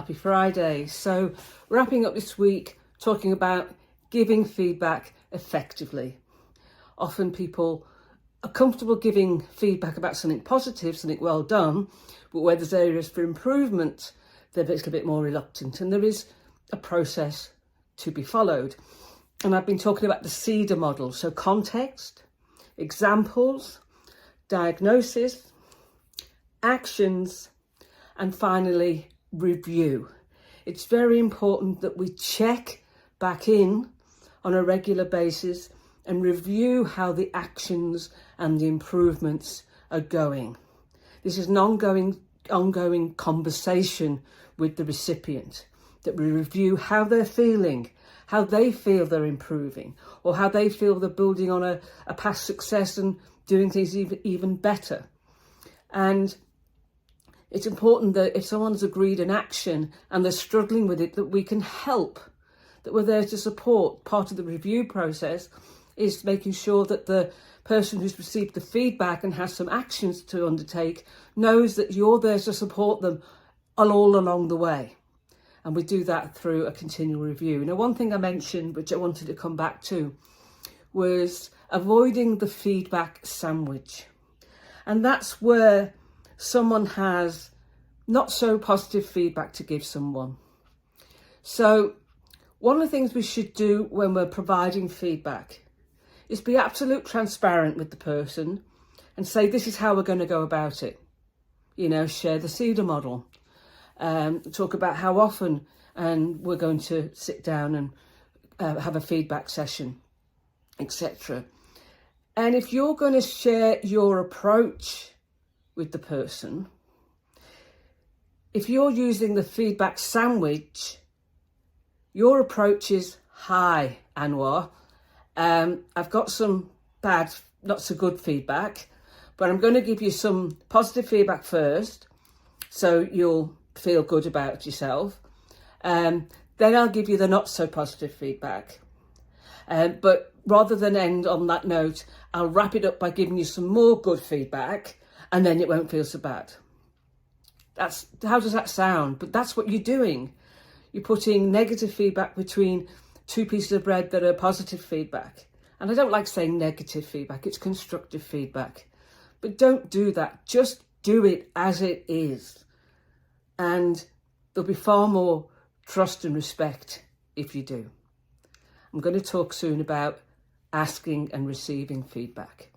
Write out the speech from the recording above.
Happy Friday. So wrapping up this week, talking about giving feedback effectively. Often people are comfortable giving feedback about something positive, something well done, but where there's areas for improvement, they're a little bit more reluctant, and there is a process to be followed. And I've been talking about the CEDAR model, so context, examples, diagnosis, actions, and finally review. It's very important that we check back in on a regular basis and review how the actions and the improvements are going. This is an ongoing conversation with the recipient, that we review how they're feeling, how they feel they're improving, or how they feel they're building on a past success and doing things even better. And it's important that if someone's agreed an action and they're struggling with it, that we can help, that we're there to support. Part of the review process is making sure that the person who's received the feedback and has some actions to undertake knows that you're there to support them all along the way. And we do that through a continual review. Now, one thing I mentioned, which I wanted to come back to, was avoiding the feedback sandwich. And that's where someone has not so positive feedback to give someone. So one of the things we should do when we're providing feedback is be absolutely transparent with the person and say, this is how we're going to go about it. You know, share the CEDAR model, talk about how often and we're going to sit down and have a feedback session, etc. And if you're going to share your approach with the person, if you're using the feedback sandwich, your approach is, hi, Anwar, I've got some bad, not so good feedback, but I'm going to give you some positive feedback first, so you'll feel good about yourself. Then I'll give you the not so positive feedback. But rather than end on that note, I'll wrap it up by giving you some more good feedback, and then it won't feel so bad. How does that sound? But that's what you're doing. You're putting negative feedback between two pieces of bread that are positive feedback. And I don't like saying negative feedback, it's constructive feedback. But don't do that. Just do it as it is. And there'll be far more trust and respect if you do. I'm going to talk soon about asking and receiving feedback.